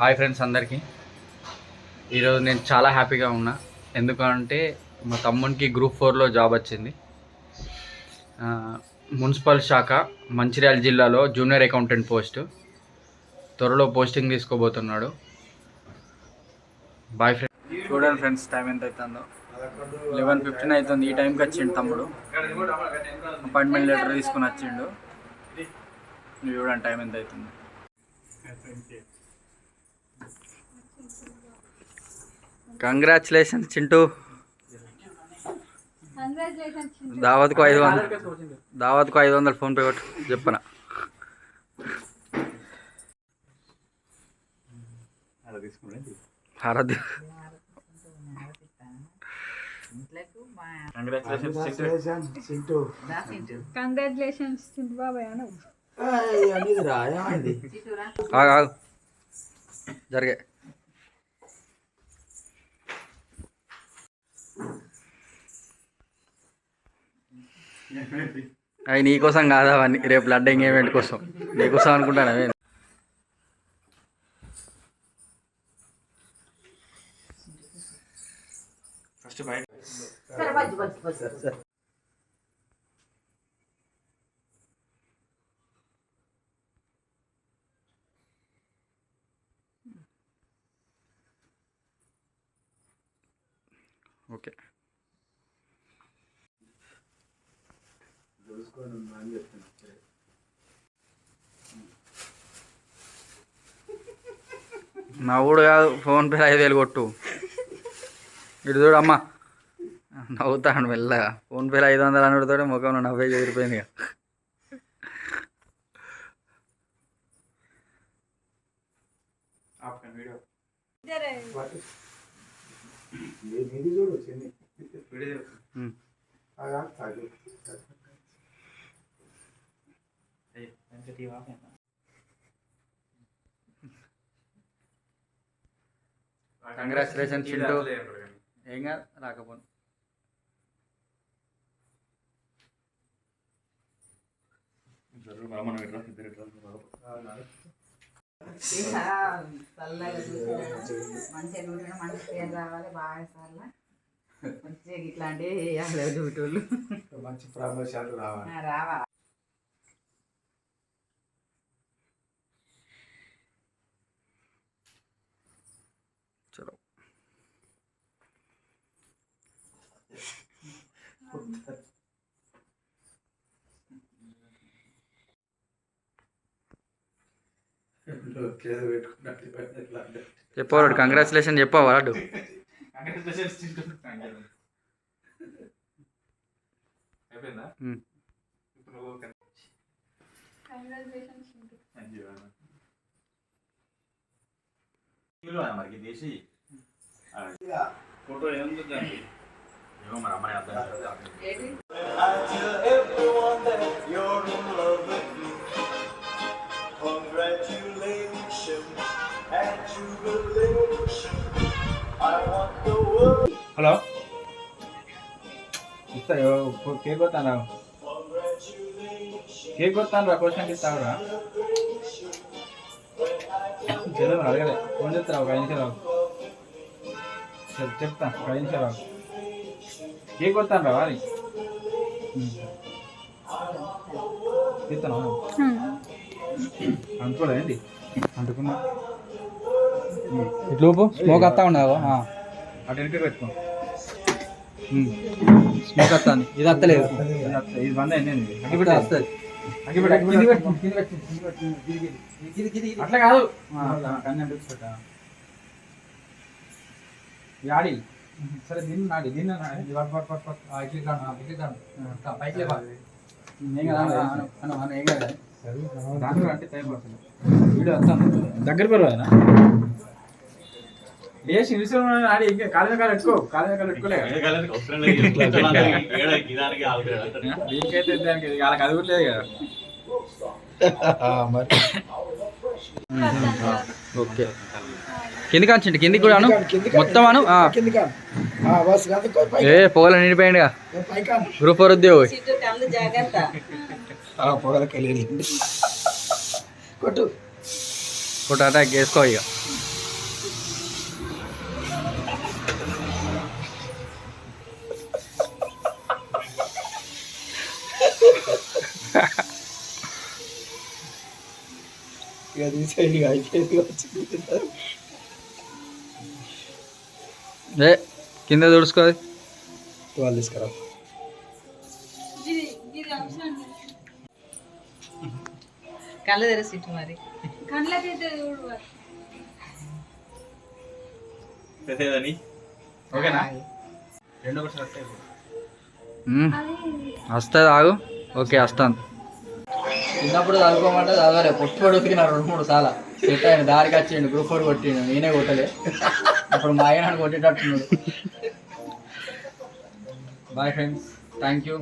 Hi friends అందరికీ. ఈరోజు నేను చాలా హ్యాపీగా ఉన్నా. ఎందుకంటే మా తమ్మునికి గ్రూప్ 4లో జాబ్ వచ్చింది. మున్సిపల్ శాఖ మంచిర్యాల జిల్లాలో జూనియర్ అకౌంటెంట్ పోస్టు. త్వరలో పోస్టింగ్ తీసుకోబోతున్నాడు. Bye friends. చూడండి ఫ్రెండ్స్, టైం ఎంత అవుతుందో. 11:15 అవుతుంది. ఈ టైంకి వచ్చిండు తమ్ముడు. అపాయింట్మెంట్ లెటర్ తీసుకుని వచ్చిండు. చూడండి టైం ఎంత అవుతుంది. కంగ్రాచులేషన్స్ చింటూ. దావత్కు 500 ఫోన్పే కొట్టు చెప్పనా. కంగ్రాచులేషన్స్ చింటూ బాబాయ్ అను. జరిగే అవి నీకోసం కాదా, అవన్నీ రేపు బ్లడ్ ఎంగేజ్మెంట్ కోసం నీకోసం అనుకుంటాను. అవే ఫస్ట్ బయట ఓకే. నవ్వుడు కాదు, ఫోన్పే 5,000 కొట్టు. ఇటు చూడమ్మా, నవ్వుతాడు మెల్లగా. ఫోన్పేలో 500 అనుడితోటే ముఖంలో నవ్వే చేరిపోయింది. కంగ్రాచులేషన్ చింటూ. ఏం కాదు, రాకపోను. మంచిగా ఇట్లాంటివి డ్యూటీలు మంచి ప్రమోషన్లు రావాలి. చలో చెప్పవాడు. కంగ్రాచులేషన్ చెప్పవాడు. ఫోటో ఏముంది మరి అమ్మాయి అర్థం. హలో, కేక్ వస్తాను. కేక్ వస్తాను రా, క్వశ్చన్ ఇస్తావురా. చదువు అడగలే, ఫోన్ చెప్తారా? ఒక 5 నిమిషాలు చెప్తా. 5 నిమిషాలు కేక్ వస్తాను రా. వారి చెప్తాను. అనుకోలేదండి, అంటుకున్నా. ఇట్లోపు స్మోక్ వస్తా ఉండవు. అటు వెనక పెట్టుకో. స్మోక్ వస్తుంది. ఇది వస్తలేదు. ఇది బంద్ అయింది. అగ్గిపెట్టి వస్తుంది. అట్లా కాదు, కన్ను పెట్టా. ఆడి సరే దీన్ని నాడి దీన్ని పైకి అంటే టైం పడుతుంది. వీడియో వస్తాను దగ్గర పర్వాలేనా. లేచి నిలిచి ఆడి ఇంకా కాలేజీ కాలు పెట్టుకో. కాలేజీ కాలు పెట్టుకోలేదు దీనికైతే దానికి వాళ్ళకి అది కూడా లేదు కదా. ఓకే, కిందికి వచ్చిండు. కిందికి కూడా అను, మొత్తం అను. ఏ పొగల నిండిపోయిందిగా. గ్రూప్ 4 ఉద్యోగి. కొట్టు కొట్టు అటాక్ చేసుకో ఇక. ఇక తీసేయండి ఇక అయిపోయింది వచ్చింది ఏ కింద తుడుచుకోది వాళ్ళు తీసుకురా కళ్ళు తెరసి ఇటు మరి ఓకేనా వస్తుంది ఆగు ఓకే వస్తాను చిన్నప్పుడు చదువుకోమంటే చదవలే పొట్టు ఉతికిన 2-3 సార్లు సెట్ అయింది దారికి వచ్చిండు గ్రూప్ 4 కొట్టిండు నేనే కొట్టలే అప్పుడు మా ఆయన కొట్టేటట్టున్నాడు బాయ్ ఫ్రెండ్స్ థ్యాంక్ యూ